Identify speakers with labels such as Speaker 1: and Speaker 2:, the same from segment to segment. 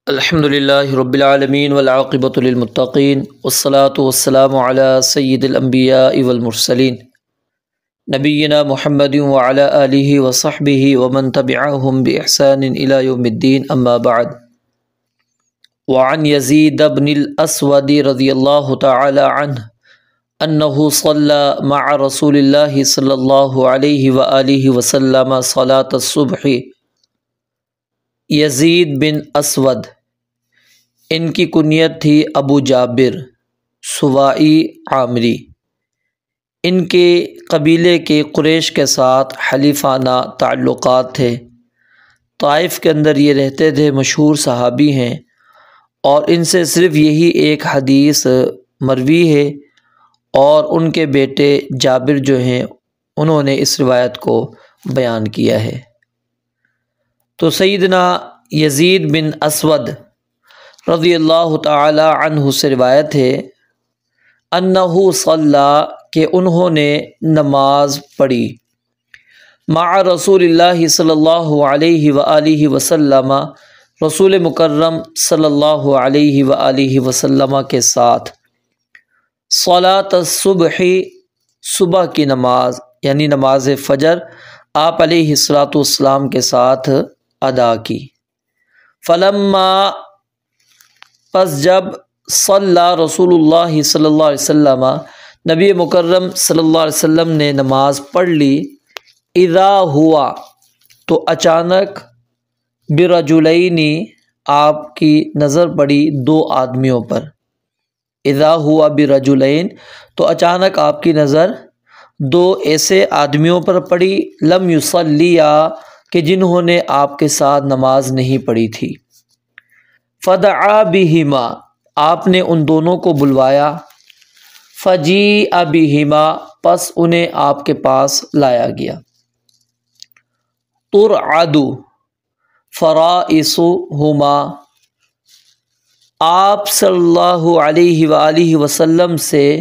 Speaker 1: الحمد للہ رب العالمین والعاقبۃ للمتقین والصلاة والسلام علی سید الانبیاء والمرسلین نبینا محمد وعلی آلہ وصحبہ ومن تبعہم بإحسان الی یوم الدین اما بعد وعن یزید بن الاسود رضی اللہ تعالی عنہ انہ صلی مع رسول اللہ صلی اللہ علیہ وآلہ وسلم صلاة الصبح۔ یزید بن اسود، ان کی کنیت تھی ابو جابر سوائی عامری۔ ان کے قبیلے کے قریش کے ساتھ حلیفانہ تعلقات تھے۔ طائف کے اندر یہ رہتے تھے، مشہور صحابی ہیں، اور ان سے صرف یہی ایک حدیث مروی ہے، اور ان کے بیٹے جابر جو ہیں انہوں نے اس روایت کو بیان کیا ہے۔ تو سیدنا یزید بن اسود رضی اللہ تعالی عنہ سے روایت ہے انہ صلی، کہ انہوں نے نماز پڑھی مع رسول اللہ صلی اللہ علیہ وآلہ وسلم، رسول مکرم صلی اللہ علیہ وآلہ وسلم کے ساتھ، صلاۃ الصبح، صبح کی نماز یعنی نماز فجر آپ علیہ الصلاۃ والسلام کے ساتھ ادا کی۔ فلما، پس جب، صلی رسول اللہ صلی اللہ علیہ وسلم، نبی مکرم صلی اللہ علیہ وسلم نے نماز پڑھ لی، اذا ہوا، تو اچانک، برجلین، آپ کی نظر پڑی دو آدمیوں پر۔ اذا ہوا برجلین، تو اچانک آپ کی نظر دو ایسے آدمیوں پر پڑی، لم یصلیا، کہ جنہوں نے آپ کے ساتھ نماز نہیں پڑھی تھی۔ فدعا بہما، آپ نے ان دونوں کو بلوایا۔ فجیء بہما، پس انہیں آپ کے پاس لایا گیا۔ ترعد فرائصہما، آپ صلی اللہ علیہ وآلہ وسلم سے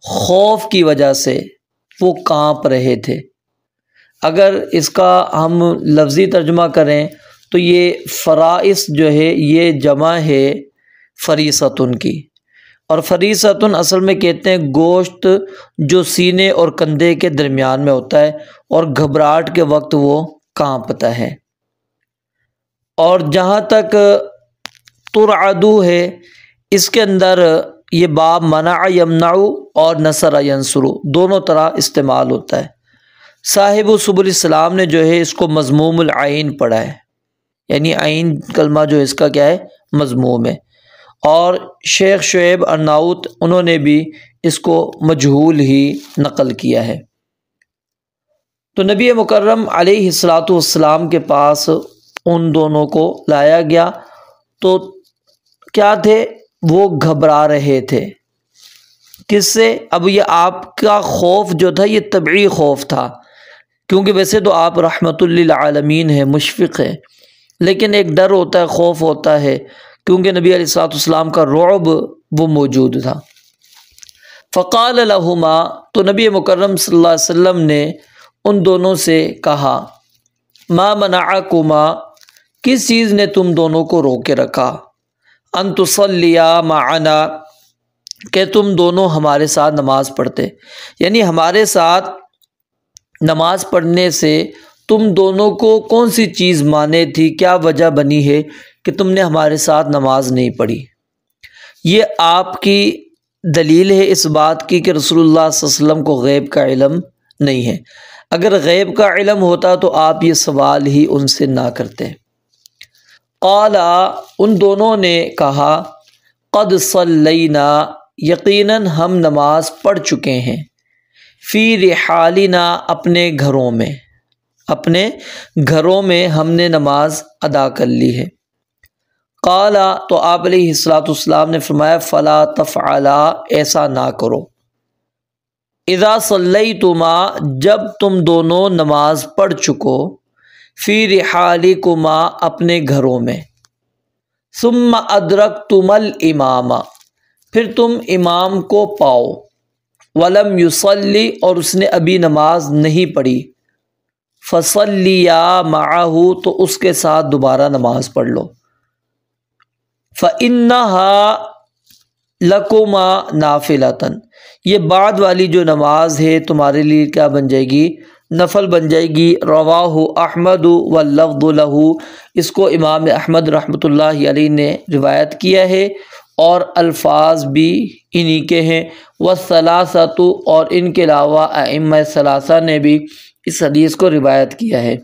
Speaker 1: خوف کی وجہ سے وہ کانپ رہے تھے۔ اگر اس کا ہم لفظی ترجمہ کریں تو یہ فرائص جو ہے یہ جمع ہے فریصۃن کی، اور فریصۃن اصل میں کہتے ہیں گوشت جو سینے اور کندھے کے درمیان میں ہوتا ہے، اور گھبراہٹ کے وقت وہ کانپتا ہے۔ اور جہاں تک ترعدو ہے، اس کے اندر یہ باب منع یمنع اور نصر ینصر دونوں طرح استعمال ہوتا ہے۔ صاحب سبل السلام نے جو ہے اس کو مضموم العین پڑھا ہے، یعنی عین کلمہ جو اس کا کیا ہے، مضموم ہے، اور شیخ شعیب ارناؤت انہوں نے بھی اس کو مجہول ہی نقل کیا ہے۔ تو نبی مکرم علیہ الصلاۃ والسلام کے پاس ان دونوں کو لایا گیا، تو کیا تھے، وہ گھبرا رہے تھے۔ کس سے؟ اب یہ آپ کا خوف جو تھا یہ طبعی خوف تھا، کیونکہ ویسے تو آپ رحمت للعالمین ہیں، مشفق ہیں، لیکن ایک ڈر ہوتا ہے، خوف ہوتا ہے، کیونکہ نبی علیہ الصلوۃ والسلام کا رعب وہ موجود تھا۔ فقال لہما، تو نبی مکرم صلی اللہ علیہ وسلم نے ان دونوں سے کہا، ما منعکما، کس چیز نے تم دونوں کو روکے رکھا، ان تصلیا معنا، کہ تم دونوں ہمارے ساتھ نماز پڑھتے، یعنی ہمارے ساتھ نماز پڑھنے سے تم دونوں کو کون سی چیز مانے تھی، کیا وجہ بنی ہے کہ تم نے ہمارے ساتھ نماز نہیں پڑھی؟ یہ آپ کی دلیل ہے اس بات کی کہ رسول اللہ صلی اللہ علیہ وسلم کو غیب کا علم نہیں ہے۔ اگر غیب کا علم ہوتا تو آپ یہ سوال ہی ان سے نہ کرتے۔ قال، ان دونوں نے کہا، قد صلینا، یقیناً ہم نماز پڑھ چکے ہیں، فی رحالنا، اپنے گھروں میں ہم نے نماز ادا کر لی ہے۔ قال، تو آپ علیہ الصلوۃ والسلام نے فرمایا، فلا تفعلا، ایسا نہ کرو، اذا صلیتما، جب تم دونوں نماز پڑھ چکو، فی رحالکما، اپنے گھروں میں، ثم ادرکتم الامام، پھر تم امام کو پاؤ، ولم یصلی، اور اس نے ابھی نماز نہیں پڑھی، فصلیا معہ، تو اس کے ساتھ دوبارہ نماز پڑھ لو۔ فَإِنَّهَا لَكُمَا نَافِلَةً، یہ بعد والی جو نماز ہے تمہارے لیے کیا بن جائے گی؟ نفل بن جائے گی۔ رواہ احمد واللفظ لہ، اس کو امام احمد رحمۃ اللہ علیہ نے روایت کیا ہے اور الفاظ بھی انہی کے ہیں۔ والثلاثۃ، اور ان کے علاوہ ائمہ ثلاثہ نے بھی اس حدیث کو روایت کیا ہے،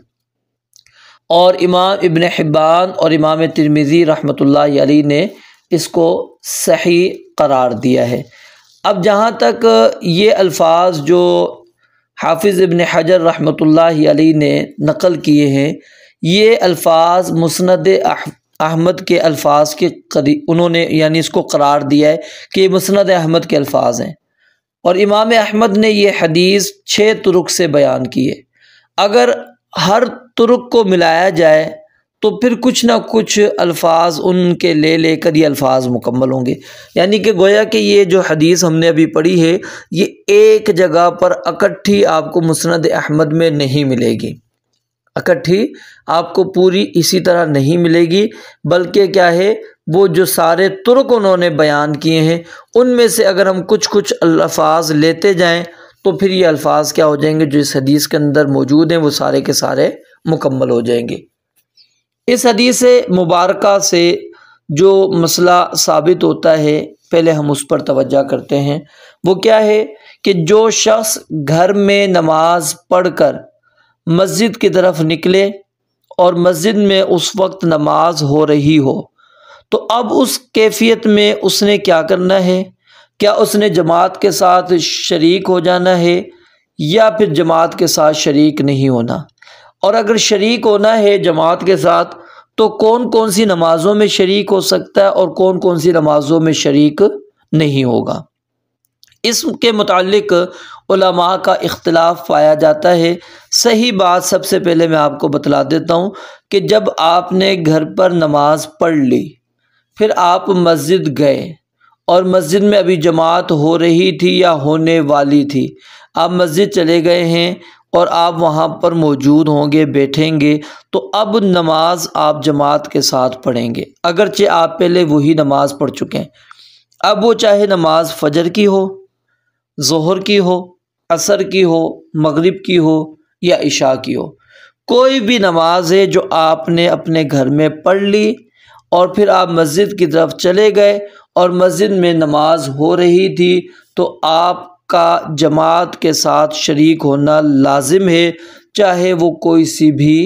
Speaker 1: اور امام ابن حبان اور امام ترمذی رحمۃ اللہ علیہ نے اس کو صحیح قرار دیا ہے۔ اب جہاں تک یہ الفاظ جو حافظ ابن حجر رحمۃ اللہ علیہ نے نقل کیے ہیں، یہ الفاظ مسند احمد کے الفاظ کے قریب انہوں نے یعنی اس کو قرار دیا ہے کہ یہ مسند احمد کے الفاظ ہیں، اور امام احمد نے یہ حدیث 6 طرق سے بیان کی ہے۔ اگر ہر طرق کو ملایا جائے تو پھر کچھ نہ کچھ الفاظ ان کے لے کر یہ الفاظ مکمل ہوں گے، یعنی کہ گویا کہ یہ جو حدیث ہم نے ابھی پڑھی ہے یہ ایک جگہ پر اکٹھی آپ کو مسند احمد میں نہیں ملے گی، اکٹھی آپ کو پوری اسی طرح نہیں ملے گی، بلکہ کیا ہے وہ جو سارے طرق انہوں نے بیان کیے ہیں ان میں سے اگر ہم کچھ الفاظ لیتے جائیں تو پھر یہ الفاظ کیا ہو جائیں گے جو اس حدیث کے اندر موجود ہیں وہ سارے کے سارے مکمل ہو جائیں گے۔ اس حدیث مبارکہ سے جو مسئلہ ثابت ہوتا ہے پہلے ہم اس پر توجہ کرتے ہیں، وہ کیا ہے کہ جو شخص گھر میں نماز پڑھ کر مسجد کی طرف نکلے اور مسجد میں اس وقت نماز ہو رہی ہو تو اب اس کیفیت میں اس نے کیا کرنا ہے؟ کیا اس نے جماعت کے ساتھ شریک ہو جانا ہے یا پھر جماعت کے ساتھ شریک نہیں ہونا؟ اور اگر شریک ہونا ہے جماعت کے ساتھ تو کون کون سی نمازوں میں شریک ہو سکتا ہے اور کون کون سی نمازوں میں شریک نہیں ہوگا؟ اس کے متعلق علماء کا اختلاف پایا جاتا ہے۔ صحیح بات سب سے پہلے میں آپ کو بتلا دیتا ہوں کہ جب آپ نے گھر پر نماز پڑھ لی، پھر آپ مسجد گئے اور مسجد میں ابھی جماعت ہو رہی تھی یا ہونے والی تھی، آپ مسجد چلے گئے ہیں اور آپ وہاں پر موجود ہوں گے، بیٹھیں گے، تو اب نماز آپ جماعت کے ساتھ پڑھیں گے، اگرچہ آپ پہلے وہی نماز پڑھ چکے ہیں۔ اب وہ چاہے نماز فجر کی ہو، ظہر کی ہو، عصر کی ہو، مغرب کی ہو یا عشاء کی ہو، کوئی بھی نماز ہے جو آپ نے اپنے گھر میں پڑھ لی اور پھر آپ مسجد کی طرف چلے گئے اور مسجد میں نماز ہو رہی تھی تو آپ کا جماعت کے ساتھ شریک ہونا لازم ہے، چاہے وہ کوئی سی بھی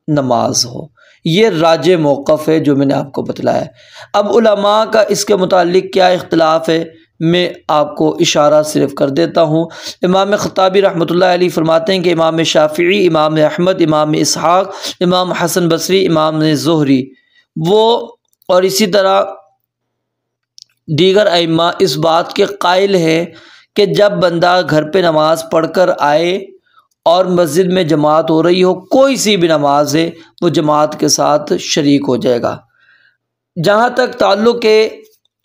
Speaker 1: نماز ہو۔ یہ راجح موقف ہے جو میں نے آپ کو بتلایا ہے۔ اب علماء کا اس کے متعلق کیا اختلاف ہے میں آپ کو اشارہ صرف کر دیتا ہوں۔ امام خطابی رحمۃ اللہ علیہ فرماتے ہیں کہ امام شافعی، امام احمد، امام اسحاق، امام حسن بصری، امام زہری وہ اور اسی طرح دیگر ائمہ اس بات کے قائل ہیں کہ جب بندہ گھر پہ نماز پڑھ کر آئے اور مسجد میں جماعت ہو رہی ہو، کوئی سی بھی نماز ہے، وہ جماعت کے ساتھ شریک ہو جائے گا۔ جہاں تک تعلق ہے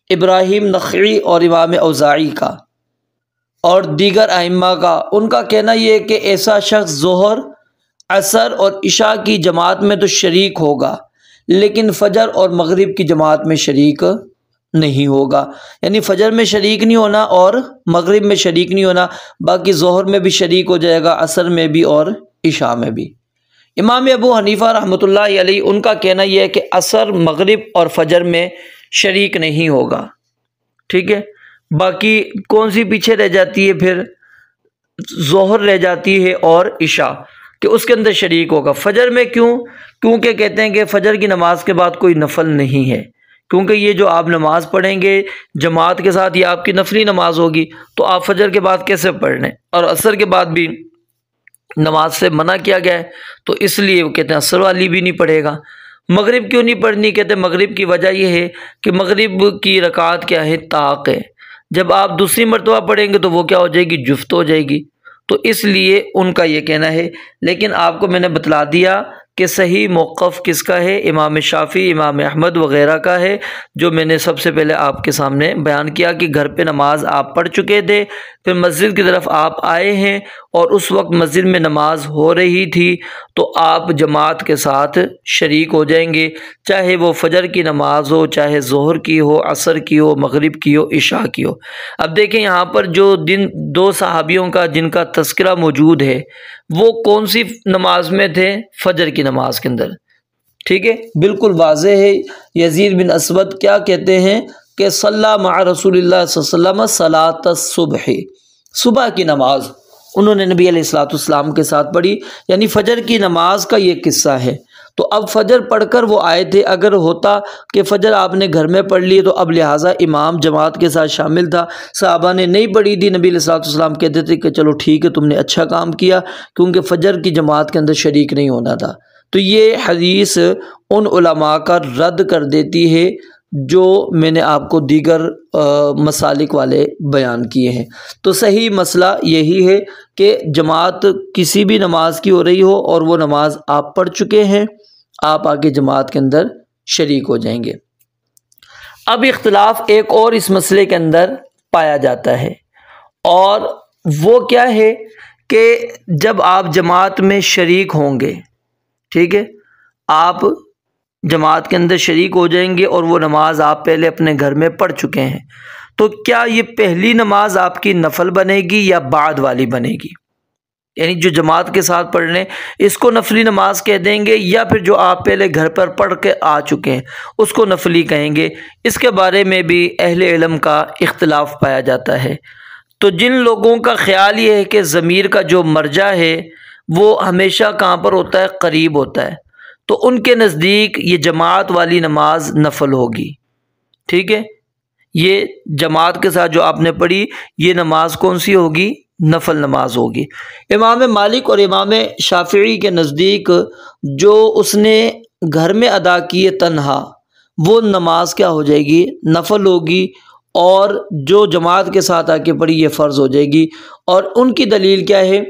Speaker 1: ابراہیم نخعی اور امام اوزاعی کا اور دیگر ائمہ کا، ان کا کہنا یہ ہے کہ ایسا شخص ظہر، عصر اور عشاء کی جماعت میں تو شریک ہوگا لیکن فجر اور مغرب کی جماعت میں شریک نہیں ہوگا، یعنی فجر میں شریک نہیں ہونا اور مغرب میں شریک نہیں ہونا، باقی ظہر میں بھی شریک ہو جائے گا، عصر میں بھی اور عشاء میں بھی۔ امام ابو حنیفہ رحمۃ اللہ علیہ ان کا کہنا یہ ہے کہ عصر، مغرب اور فجر میں شریک نہیں ہوگا، ٹھیک ہے، باقی کون سی پیچھے رہ جاتی ہے؟ پھر ظہر رہ جاتی ہے اور عشاء، کہ اس کے اندر شریک ہوگا۔ فجر میں کیوں؟ کیونکہ کہتے ہیں کہ فجر کی نماز کے بعد کوئی نفل نہیں ہے، کیونکہ یہ جو آپ نماز پڑھیں گے جماعت کے ساتھ یہ آپ کی نفلی نماز ہوگی، تو آپ فجر کے بعد کیسے پڑھ لیں؟ اور عصر کے بعد بھی نماز سے منع کیا گیا ہے تو اس لیے وہ کہتے ہیں عصر والی بھی نہیں پڑھے گا۔ مغرب کیوں نہیں پڑھنی؟ کہتے ہیں مغرب کی وجہ یہ ہے کہ مغرب کی رکعت کیا ہے؟ طاق ہے، جب آپ دوسری مرتبہ پڑھیں گے تو وہ کیا ہو جائے گی؟ جفت ہو جائے گی، تو اس لیے ان کا یہ کہنا ہے۔ لیکن آپ کو میں نے بتلا دیا کہ صحیح موقف کس کا ہے؟ امام شافعی، امام احمد وغیرہ کا ہے، جو میں نے سب سے پہلے آپ کے سامنے بیان کیا کہ گھر پہ نماز آپ پڑھ چکے تھے، پھر مسجد کی طرف آپ آئے ہیں اور اس وقت مسجد میں نماز ہو رہی تھی تو آپ جماعت کے ساتھ شریک ہو جائیں گے، چاہے وہ فجر کی نماز ہو، چاہے ظہر کی ہو، عصر کی ہو، مغرب کی ہو، عشاء کی ہو۔ اب دیکھیں یہاں پر جو دو صحابیوں کا جن کا تذکرہ موجود ہے وہ کون سی نماز میں تھے؟ فجر کی نماز کے اندر، ٹھیک ہے، بالکل واضح ہے۔ یزید بن اسود کیا کہتے ہیں کہ صلی مع رسول اللہ صلی اللہ علیہ وسلم صلاۃ الصبح، صبح کی نماز انہوں نے نبی علیہ الصلوۃ والسلام کے ساتھ پڑھی، یعنی فجر کی نماز کا یہ قصہ ہے۔ تو اب فجر پڑھ کر وہ آئے تھے، اگر ہوتا کہ فجر آپ نے گھر میں پڑھ لی تو اب لہٰذا امام جماعت کے ساتھ شامل تھا، صحابہ نے نہیں پڑھی تھی، نبی علیہ الصلوۃ والسلام کہتے تھے کہ چلو ٹھیک ہے تم نے اچھا کام کیا، کیونکہ فجر کی جماعت کے اندر شریک نہیں ہونا تھا۔ تو یہ حدیث ان علماء کا رد کر دیتی ہے جو میں نے آپ کو دیگر مسالک والے بیان کیے ہیں۔ تو صحیح مسئلہ یہی ہے کہ جماعت کسی بھی نماز کی ہو رہی ہو اور وہ نماز آپ پڑھ چکے ہیں، آپ آگے جماعت کے اندر شریک ہو جائیں گے۔ اب اختلاف ایک اور اس مسئلے کے اندر پایا جاتا ہے، اور وہ کیا ہے کہ جب آپ جماعت میں شریک ہوں گے، ٹھیک ہے، آپ جماعت کے اندر شریک ہو جائیں گے اور وہ نماز آپ پہلے اپنے گھر میں پڑھ چکے ہیں، تو کیا یہ پہلی نماز آپ کی نفل بنے گی یا بعد والی بنے گی؟ یعنی جو جماعت کے ساتھ پڑھ لیں اس کو نفلی نماز کہہ دیں گے، یا پھر جو آپ پہلے گھر پر پڑھ کے آ چکے ہیں اس کو نفلی کہیں گے؟ اس کے بارے میں بھی اہل علم کا اختلاف پایا جاتا ہے۔ تو جن لوگوں کا خیال یہ ہے کہ ضمیر کا جو مرجع ہے وہ ہمیشہ کہاں پر ہوتا ہے؟ قریب ہوتا ہے، تو ان کے نزدیک یہ جماعت والی نماز نفل ہوگی، ٹھیک ہے، یہ جماعت کے ساتھ جو آپ نے پڑھی یہ نماز کون سی ہوگی؟ نفل نماز ہوگی۔ امام مالک اور امام شافعی کے نزدیک جو اس نے گھر میں ادا کیے تنہا، وہ نماز کیا ہو جائے گی؟ نفل ہوگی، اور جو جماعت کے ساتھ آ کے پڑھی یہ فرض ہو جائے گی۔ اور ان کی دلیل کیا ہے؟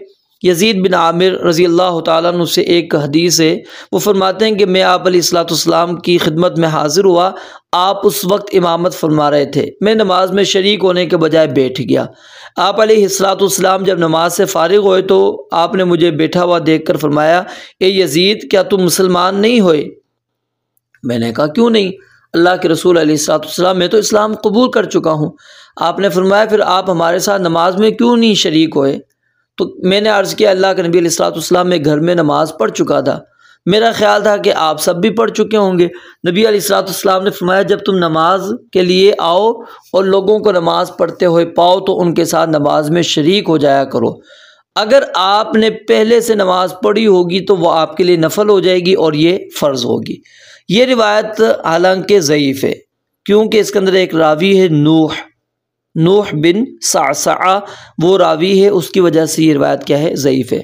Speaker 1: یزید بن عامر رضی اللہ تعالیٰ عنہ سے ایک حدیث ہے، وہ فرماتے ہیں کہ میں آپ علیہ الصلوۃ والسلام کی خدمت میں حاضر ہوا، آپ اس وقت امامت فرما رہے تھے، میں نماز میں شریک ہونے کے بجائے بیٹھ گیا۔ آپ علیہ الصلوۃ والسلام جب نماز سے فارغ ہوئے تو آپ نے مجھے بیٹھا ہوا دیکھ کر فرمایا، اے یزید کیا تم مسلمان نہیں ہوئے؟ میں نے کہا کیوں نہیں، اللہ کے رسول علیہ الصلوۃ والسلام میں تو اسلام قبول کر چکا ہوں۔ آپ نے فرمایا پھر آپ ہمارے ساتھ نماز میں کیوں نہیں شریک ہوئے؟ تو میں نے عرض کیا اللہ کے نبی علیہ الصلوۃ والسلام میں گھر میں نماز پڑھ چکا تھا، میرا خیال تھا کہ آپ سب بھی پڑھ چکے ہوں گے۔ نبی علیہ الصلوۃ والسلام نے فرمایا جب تم نماز کے لیے آؤ اور لوگوں کو نماز پڑھتے ہوئے پاؤ تو ان کے ساتھ نماز میں شریک ہو جایا کرو، اگر آپ نے پہلے سے نماز پڑھی ہوگی تو وہ آپ کے لیے نفل ہو جائے گی اور یہ فرض ہوگی۔ یہ روایت حالانکہ ضعیف ہے، کیونکہ اس کے اندر ایک راوی ہے نوح بن صعصع، وہ راوی ہے، اس کی وجہ سے یہ روایت کیا ہے؟ ضعیف ہے۔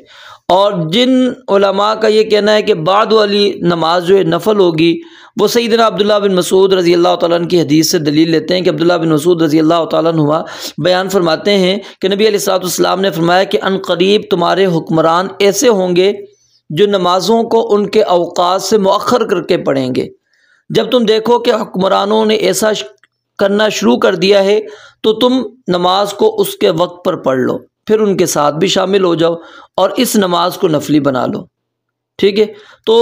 Speaker 1: اور جن علماء کا یہ کہنا ہے کہ بعد والی نماز جو ہے نفل ہوگی، وہ سیدنا عبداللہ بن مسعود رضی اللہ تعالیٰ عنہ کی حدیث سے دلیل لیتے ہیں کہ عبداللہ بن مسعود رضی اللہ تعالیٰ عنہ بیان فرماتے ہیں کہ نبی علیہ الصلوۃ والسلام نے فرمایا کہ ان قریب تمہارے حکمران ایسے ہوں گے جو نمازوں کو ان کے اوقات سے مؤخر کر کے پڑھیں گے۔ جب تم دیکھو کہ حکمرانوں نے ایسا کرنا شروع کر دیا ہے تو تم نماز کو اس کے وقت پر پڑھ لو، پھر ان کے ساتھ بھی شامل ہو جاؤ اور اس نماز کو نفلی بنا لو، ٹھیک ہے۔ تو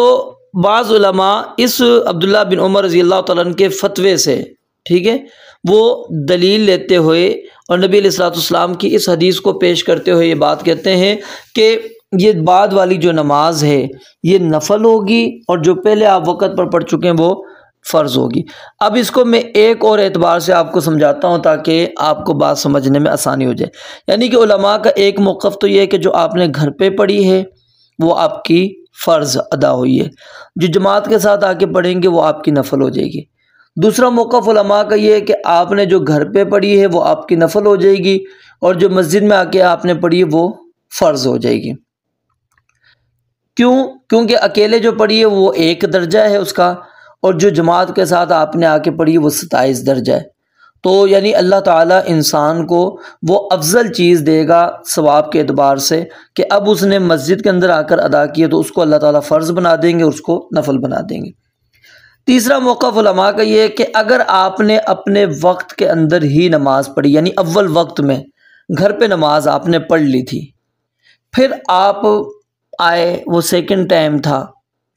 Speaker 1: بعض علماء اس عبداللہ بن عمر رضی اللہ تعالیٰ عنہ کے فتوے سے، ٹھیک ہے، وہ دلیل لیتے ہوئے اور نبی علیہ الصلوۃ والسلام کی اس حدیث کو پیش کرتے ہوئے یہ بات کہتے ہیں کہ یہ بعد والی جو نماز ہے یہ نفل ہوگی اور جو پہلے آپ وقت پر پڑھ چکے ہیں وہ فرض ہوگی۔ اب اس کو میں ایک اور اعتبار سے آپ کو سمجھاتا ہوں تاکہ آپ کو بات سمجھنے میں آسانی ہو جائے۔ یعنی کہ علماء کا ایک موقف تو یہ ہے کہ جو آپ نے گھر پہ پڑھی ہے وہ آپ کی فرض ادا ہوئی ہے، جو جماعت کے ساتھ آ کے پڑھیں گے وہ آپ کی نفل ہو جائے گی۔ دوسرا موقف علماء کا یہ ہے کہ آپ نے جو گھر پہ پڑھی ہے وہ آپ کی نفل ہو جائے گی، اور جو مسجد میں آ کے آپ نے پڑھی ہے وہ فرض ہو جائے گی۔ کیونکہ اکیلے جو پڑھی ہے وہ ایک درجہ ہے اس کا، اور جو جماعت کے ساتھ آپ نے آ کے پڑھی وہ 27 درجہ ہے۔ تو یعنی اللہ تعالیٰ انسان کو وہ افضل چیز دے گا ثواب کے اعتبار سے کہ اب اس نے مسجد کے اندر آ کر ادا کیا تو اس کو اللہ تعالیٰ فرض بنا دیں گے، اس کو نفل بنا دیں گے۔ تیسرا موقف علماء کا یہ ہے کہ اگر آپ نے اپنے وقت کے اندر ہی نماز پڑھی، یعنی اول وقت میں گھر پہ نماز آپ نے پڑھ لی تھی، پھر آپ آئے، وہ سیکنڈ ٹائم تھا،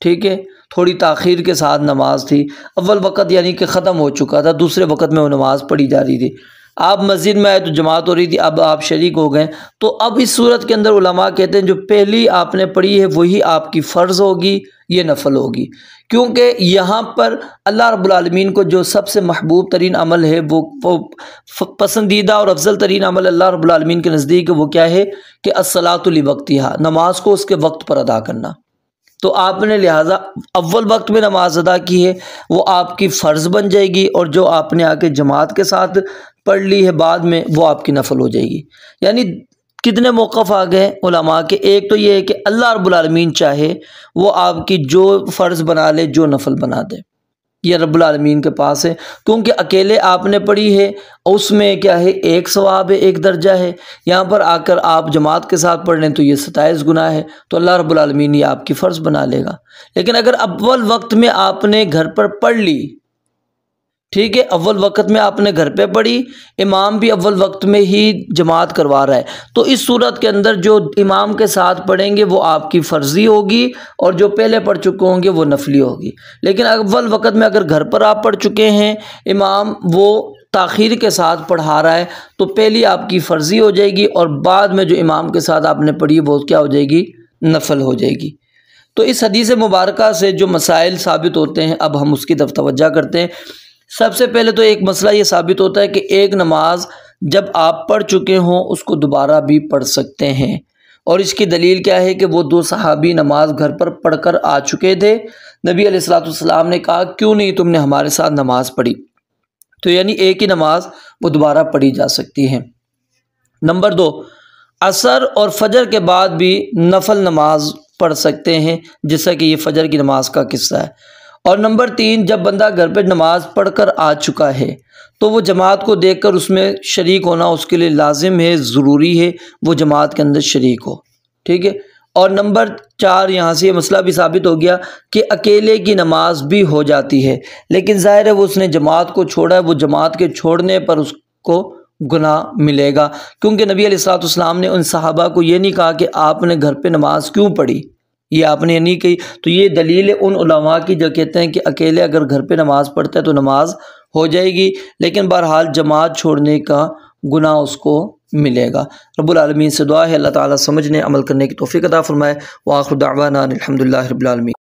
Speaker 1: ٹھیک ہے، تھوڑی تاخیر کے ساتھ نماز تھی، اول وقت یعنی کہ ختم ہو چکا تھا، دوسرے وقت میں وہ نماز پڑھی جا رہی تھی، آپ مسجد میں آئے تو جماعت ہو رہی تھی، اب آپ شریک ہو گئے، تو اب اس صورت کے اندر علماء کہتے ہیں جو پہلی آپ نے پڑھی ہے وہی آپ کی فرض ہوگی، یہ نفل ہوگی، کیونکہ یہاں پر اللہ رب العالمین کو جو سب سے محبوب ترین عمل ہے، وہ پسندیدہ اور افضل ترین عمل اللہ رب العالمین کے نزدیک وہ کیا ہے کہ الصلاۃ لوقتہا، نماز کو اس کے وقت پر ادا کرنا، تو آپ نے لہٰذا اول وقت میں نماز ادا کی ہے، وہ آپ کی فرض بن جائے گی، اور جو آپ نے آ کے جماعت کے ساتھ پڑھ لی ہے بعد میں وہ آپ کی نفل ہو جائے گی۔ یعنی کتنے موقف آ گئے علماء کے، ایک تو یہ ہے کہ اللہ رب العالمین چاہے وہ آپ کی جو فرض بنا لے، جو نفل بنا دے، یہ رب العالمین کے پاس ہے، کیونکہ اکیلے آپ نے پڑھی ہے، اس میں کیا ہے ایک ثواب ہے، ایک درجہ ہے، یہاں پر آ کر آپ جماعت کے ساتھ پڑھ لیں تو یہ 27 گناہ ہے، تو اللہ رب العالمین یہ آپ کی فرض بنا لے گا۔ لیکن اگر اول وقت میں آپ نے گھر پر پڑھ لی، ٹھیک ہے، اول وقت میں آپ نے گھر پہ پڑھی، امام بھی اول وقت میں ہی جماعت کروا رہا ہے، تو اس صورت کے اندر جو امام کے ساتھ پڑھیں گے وہ آپ کی فرضی ہوگی، اور جو پہلے پڑھ چکے ہوں گے وہ نفلی ہوگی۔ لیکن اول وقت میں اگر گھر پر آپ پڑھ چکے ہیں، امام وہ تاخیر کے ساتھ پڑھا رہا ہے، تو پہلی آپ کی فرضی ہو جائے گی، اور بعد میں جو امام کے ساتھ آپ نے پڑھی وہ کیا ہو جائے گی، نفل ہو جائے گی۔ تو اس حدیث مبارکہ سے جو مسائل ثابت ہوتے ہیں، اب ہم اس کی طرف توجہ کرتے ہیں۔ سب سے پہلے تو ایک مسئلہ یہ ثابت ہوتا ہے کہ ایک نماز جب آپ پڑھ چکے ہوں اس کو دوبارہ بھی پڑھ سکتے ہیں، اور اس کی دلیل کیا ہے کہ وہ دو صحابی نماز گھر پر پڑھ کر آ چکے تھے، نبی علیہ الصلوۃ والسلام نے کہا کیوں نہیں تم نے ہمارے ساتھ نماز پڑھی، تو یعنی ایک ہی نماز وہ دوبارہ پڑھی جا سکتی ہے۔ نمبر 2، عصر اور فجر کے بعد بھی نفل نماز پڑھ سکتے ہیں، جیسا کہ یہ فجر کی نماز کا قصہ ہے۔ اور نمبر 3، جب بندہ گھر پہ نماز پڑھ کر آ چکا ہے تو وہ جماعت کو دیکھ کر اس میں شریک ہونا اس کے لیے لازم ہے، ضروری ہے، وہ جماعت کے اندر شریک ہو، ٹھیک ہے۔ اور نمبر 4، یہاں سے یہ مسئلہ بھی ثابت ہو گیا کہ اکیلے کی نماز بھی ہو جاتی ہے، لیکن ظاہر ہے وہ اس نے جماعت کو چھوڑا ہے، وہ جماعت کے چھوڑنے پر اس کو گناہ ملے گا، کیونکہ نبی علیہ الصلوۃ والسلام نے ان صحابہ کو یہ نہیں کہا کہ آپ نے گھر پہ نماز کیوں پڑھی، یہ آپ نے نہیں کہی، تو یہ دلیل ہے ان علماء کی جو کہتے ہیں کہ اکیلے اگر گھر پہ نماز پڑھتا ہے تو نماز ہو جائے گی، لیکن بہرحال جماعت چھوڑنے کا گناہ اس کو ملے گا۔ رب العالمین سے دعا ہے اللہ تعالیٰ سمجھنے عمل کرنے کی توفیق عطا فرمائے۔ وآخر دعوانا الحمدللہ رب العالمین۔